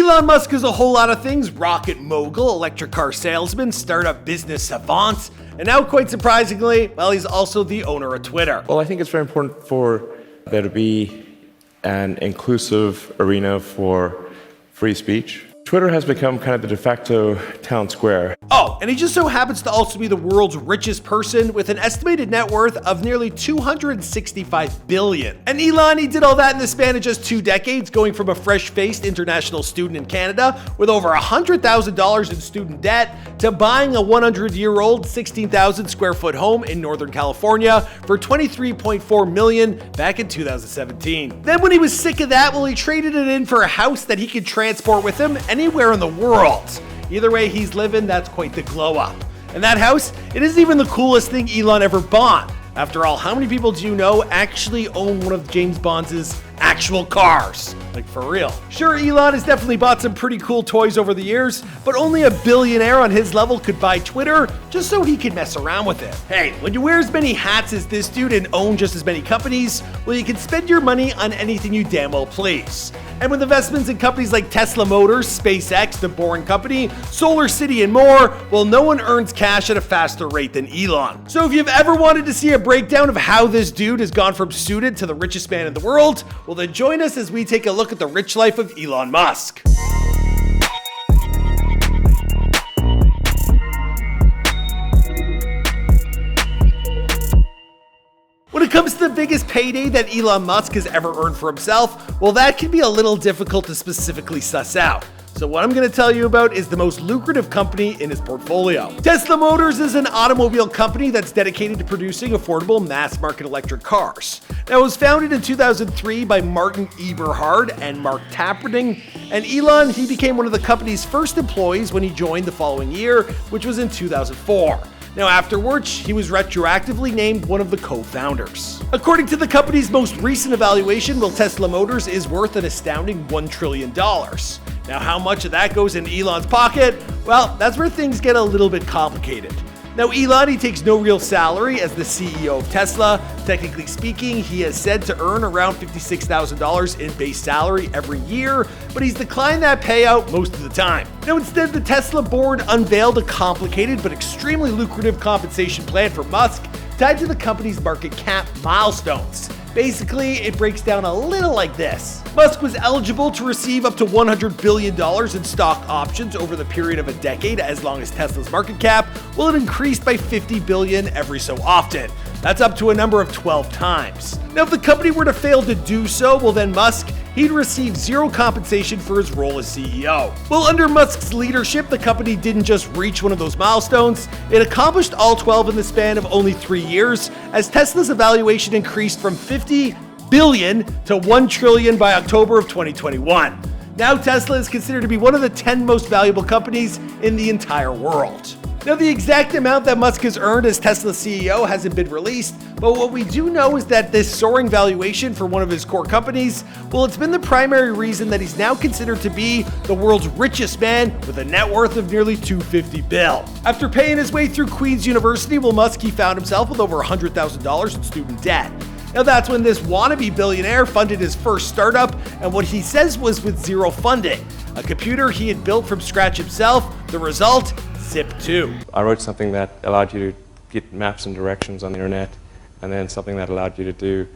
Elon Musk is a whole lot of things: rocket mogul, electric car salesman, startup business savant, and now, quite surprisingly, well, he's also the owner of Twitter. Well, I think it's very important for there to be an inclusive arena for free speech. Twitter has become kind of the de facto town square. Oh, and he just so happens to also be the world's richest person with an estimated net worth of nearly $265 billion. And Elon, he did all that in the span of just 2 decades, going from a fresh-faced international student in Canada with over $100,000 in student debt to buying a 100-year-old 16,000 square foot home in Northern California for $23.4 million back in 2017. Then when he was sick of that, well, he traded it in for a house that he could transport with him anywhere in the world. Either way he's living, that's quite the glow up. And that house, it isn't even the coolest thing Elon ever bought. After all, how many people do you know actually own one of James Bond's actual cars? Like, for real. Sure, Elon has definitely bought some pretty cool toys over the years, but only a billionaire on his level could buy Twitter just so he could mess around with it. Hey, when you wear as many hats as this dude and own just as many companies, well, you can spend your money on anything you damn well please. And with investments in companies like Tesla Motors, SpaceX, The Boring Company, Solar City, and more, well, no one earns cash at a faster rate than Elon. So if you've ever wanted to see a breakdown of how this dude has gone from suited to the richest man in the world, well, then join us as we take a look at the rich life of Elon Musk. When it comes to the biggest payday that Elon Musk has ever earned for himself, well, that can be a little difficult to specifically suss out. So what I'm going to tell you about is the most lucrative company in his portfolio. Tesla Motors is an automobile company that's dedicated to producing affordable mass-market electric cars. Now, it was founded in 2003 by Martin Eberhard and Mark Tapperding, and Elon, he became one of the company's first employees when he joined the following year, which was in 2004. Now, after which, he was retroactively named one of the co-founders. According to the company's most recent evaluation, well, Tesla Motors is worth an astounding $1 trillion. Now, how much of that goes in Elon's pocket? Well, that's where things get a little bit complicated. Now, Elon, he takes no real salary as the CEO of Tesla. Technically speaking, he is said to earn around $56,000 in base salary every year, but he's declined that payout most of the time. Now, instead, the Tesla board unveiled a complicated but extremely lucrative compensation plan for Musk tied to the company's market cap milestones. Basically, it breaks down a little like this. Musk was eligible to receive up to $100 billion in stock options over the period of a decade as long as Tesla's market cap, well, it increased by $50 billion every so often. That's up to a number of 12 times. Now, if the company were to fail to do so, well, then Musk, he'd receive zero compensation for his role as CEO. Well, under Musk's leadership, the company didn't just reach one of those milestones, it accomplished all 12 in the span of only 3 years, as Tesla's evaluation increased from $50 billion to $1 trillion by October of 2021. Now, Tesla is considered to be one of the 10 most valuable companies in the entire world. Now, the exact amount that Musk has earned as Tesla's CEO hasn't been released, but what we do know is that this soaring valuation for one of his core companies, well, it's been the primary reason that he's now considered to be the world's richest man with a net worth of nearly $250 billion. After paying his way through Queen's University, well, Musk, he found himself with over $100,000 in student debt. Now, that's when this wannabe billionaire funded his first startup, and what he says was with zero funding. A computer he had built from scratch himself. The result? Zip2. I wrote something that allowed you to get maps and directions on the internet, and then something that allowed you to do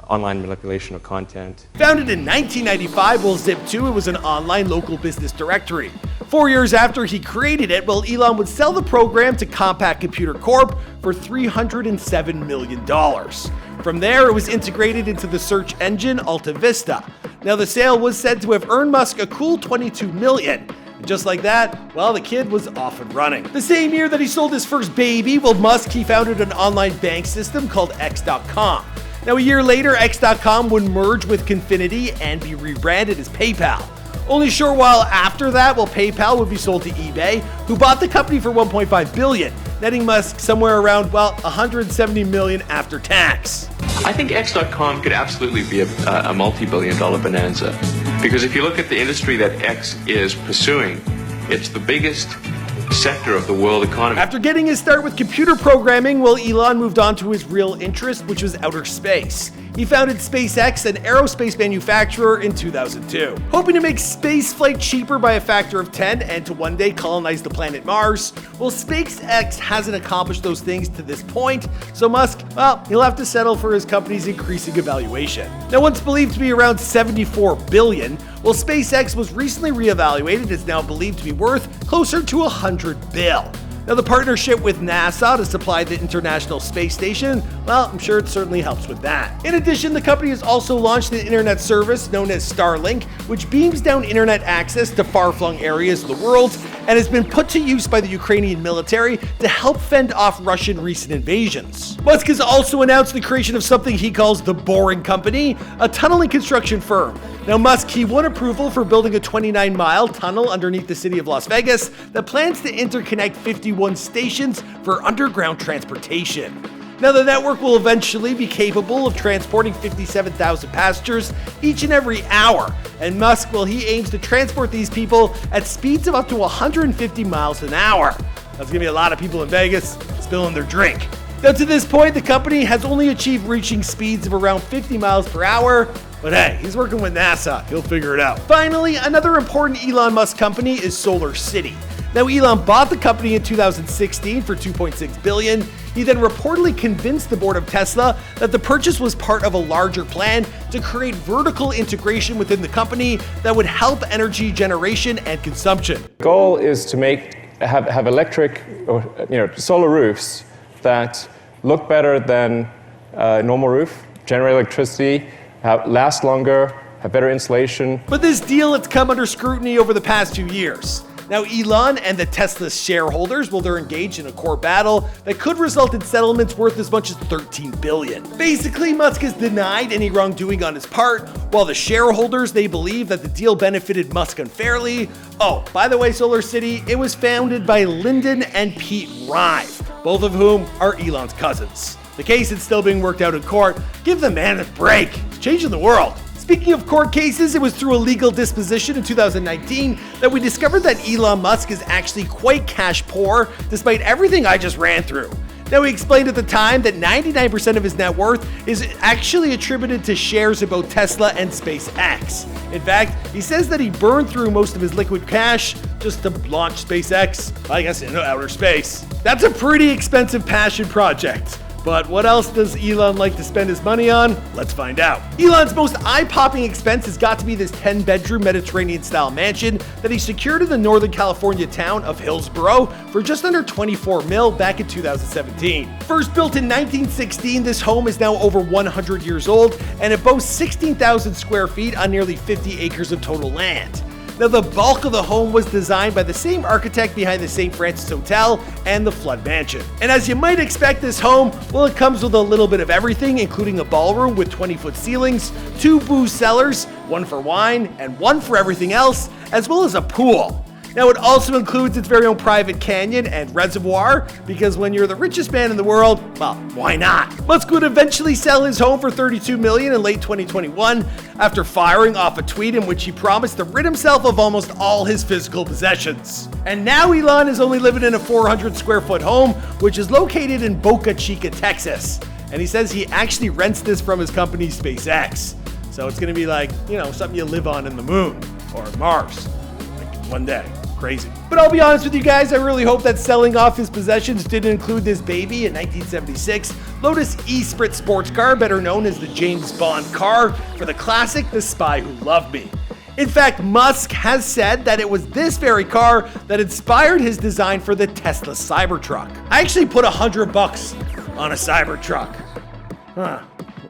online manipulation of content. Founded in 1995, well, Zip2, it was an online local business directory. 4 years after he created it, well, Elon would sell the program to Compaq Computer Corp for $307 million. From there, it was integrated into the search engine Alta Vista. Now, the sale was said to have earned Musk a cool $22 million. And just like that, well, the kid was off and running. The same year that he sold his first baby, well, Musk, he founded an online bank system called X.com. Now, a year later, X.com would merge with Confinity and be rebranded as PayPal. Only a short while after that, well, PayPal would be sold to eBay, who bought the company for $1.5 billion, netting Musk somewhere around, well, $170 million after tax. I think X.com could absolutely be a multi-billion-dollar bonanza, because if you look at the industry that X is pursuing, it's the biggest sector of the world economy. After getting his start with computer programming, well, Elon moved on to his real interest, which was outer space. He founded SpaceX, an aerospace manufacturer, in 2002. Hoping to make spaceflight cheaper by a factor of 10 and to one day colonize the planet Mars, well, SpaceX hasn't accomplished those things to this point, so Musk, well, he'll have to settle for his company's increasing evaluation. Now, once believed to be around $74 billion, well, SpaceX was recently reevaluated. It's now believed to be worth closer to $100 billion. Now, the partnership with NASA to supply the International Space Station, well, I'm sure it certainly helps with that. In addition, the company has also launched an internet service known as Starlink, which beams down internet access to far-flung areas of the world and has been put to use by the Ukrainian military to help fend off Russian recent invasions. Musk has also announced the creation of something he calls the Boring Company, a tunneling construction firm. Now, Musk, he won approval for building a 29-mile tunnel underneath the city of Las Vegas that plans to interconnect 51 stations for underground transportation. Now, the network will eventually be capable of transporting 57,000 passengers each and every hour, and Musk, well, he aims to transport these people at speeds of up to 150 miles an hour. That's gonna be a lot of people in Vegas spilling their drink. Now, to this point, the company has only achieved reaching speeds of around 50 miles per hour, but hey, he's working with NASA. He'll figure it out. Finally, another important Elon Musk company is Solar City. Now, Elon bought the company in 2016 for $2.6 billion. He then reportedly convinced the board of Tesla that the purchase was part of a larger plan to create vertical integration within the company that would help energy generation and consumption. The goal is to have electric or solar roofs that look better than a normal roof, generate electricity, last longer, have better insulation. But this deal, it's come under scrutiny over the past 2 years. Now, Elon and the Tesla shareholders, well, they're engaged in a court battle that could result in settlements worth as much as $13 billion. Basically, Musk has denied any wrongdoing on his part, while the shareholders, they believe that the deal benefited Musk unfairly. Oh, by the way, Solar City, it was founded by Lyndon and Pete Rive, both of whom are Elon's cousins. The case is still being worked out in court. Give the man a break. He's changing the world. Speaking of court cases, it was through a legal disposition in 2019 that we discovered that Elon Musk is actually quite cash poor, despite everything I just ran through. Now, he explained at the time that 99% of his net worth is actually attributed to shares of both Tesla and SpaceX. In fact, he says that he burned through most of his liquid cash just to launch SpaceX, I guess, into outer space. That's a pretty expensive passion project. But what else does Elon like to spend his money on? Let's find out. Elon's most eye-popping expense has got to be this 10-bedroom Mediterranean-style mansion that he secured in the Northern California town of Hillsborough for just under $24 million back in 2017. First built in 1916, this home is now over 100 years old, and it boasts 16,000 square feet on nearly 50 acres of total land. Now, the bulk of the home was designed by the same architect behind the St. Francis Hotel and the Flood Mansion. And as you might expect, this home, well, it comes with a little bit of everything, including a ballroom with 20-foot ceilings, 2 booze cellars, 1 for wine and 1 for everything else, as well as a pool. Now, it also includes its very own private canyon and reservoir, because when you're the richest man in the world, well, why not? Musk would eventually sell his home for $32 million in late 2021 after firing off a tweet in which he promised to rid himself of almost all his physical possessions. And now Elon is only living in a 400 square foot home, which is located in Boca Chica, Texas. And he says he actually rents this from his company, SpaceX. So it's gonna be like, something you live on in the moon or Mars, like one day. Crazy. But I'll be honest with you guys, I really hope that selling off his possessions didn't include this baby in 1976 Lotus Esprit sports car, better known as the James Bond car, for the classic The Spy Who Loved Me. In fact, Musk has said that it was this very car that inspired his design for the Tesla Cybertruck. I actually put $100 on a Cybertruck.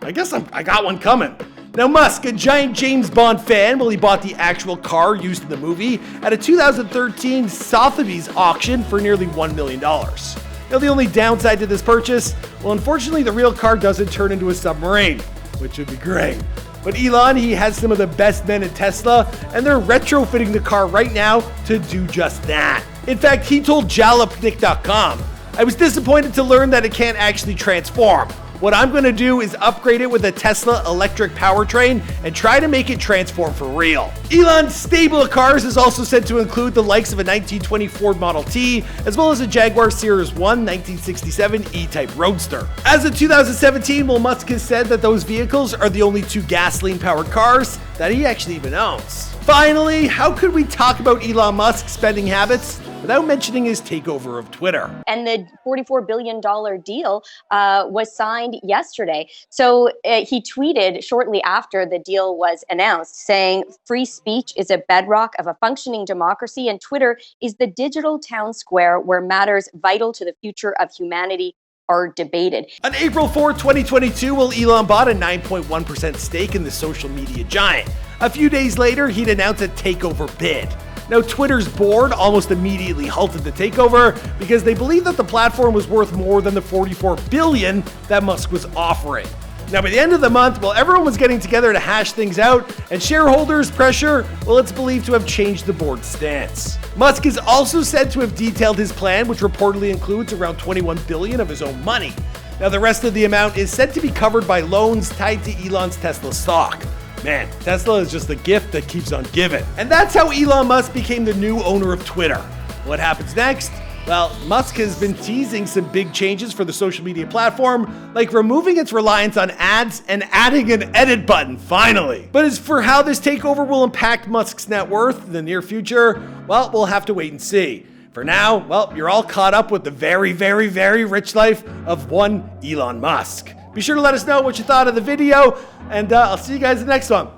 I guess I got one coming. Now, Musk, a giant James Bond fan, well, he bought the actual car used in the movie at a 2013 Sotheby's auction for nearly $1 million. Now, the only downside to this purchase, well, unfortunately, the real car doesn't turn into a submarine, which would be great. But Elon, he has some of the best men in Tesla, and they're retrofitting the car right now to do just that. In fact, he told Jalopnik.com, "I was disappointed to learn that it can't actually transform. What I'm going to do is upgrade it with a Tesla electric powertrain and try to make it transform for real. Elon's stable of cars is also said to include the likes of a 1920 Ford Model T, as well as a Jaguar Series 1 1967 E-Type Roadster. As of 2017, Musk has said that those vehicles are the only two gasoline-powered cars that he actually even owns. Finally, how could we talk about Elon Musk's spending habits without mentioning his takeover of Twitter? And the $44 billion deal was signed yesterday. So he tweeted shortly after the deal was announced, saying, "Free speech is a bedrock of a functioning democracy, and Twitter is the digital town square where matters vital to the future of humanity are debated." On April 4, 2022, Elon bought a 9.1% stake in the social media giant. A few days later, he'd announced a takeover bid. Now, Twitter's board almost immediately halted the takeover because they believed that the platform was worth more than the $44 billion that Musk was offering. Now, by the end of the month, while everyone was getting together to hash things out and shareholders' pressure, it's believed to have changed the board's stance. Musk is also said to have detailed his plan, which reportedly includes around $21 billion of his own money. Now, the rest of the amount is said to be covered by loans tied to Elon's Tesla stock. Man, Tesla is just the gift that keeps on giving. And that's how Elon Musk became the new owner of Twitter. What happens next? Well, Musk has been teasing some big changes for the social media platform, like removing its reliance on ads and adding an edit button, finally. But as for how this takeover will impact Musk's net worth in the near future, we'll have to wait and see. For now, you're all caught up with the very, very, very rich life of one Elon Musk. Be sure to let us know what you thought of the video, and I'll see you guys in the next one.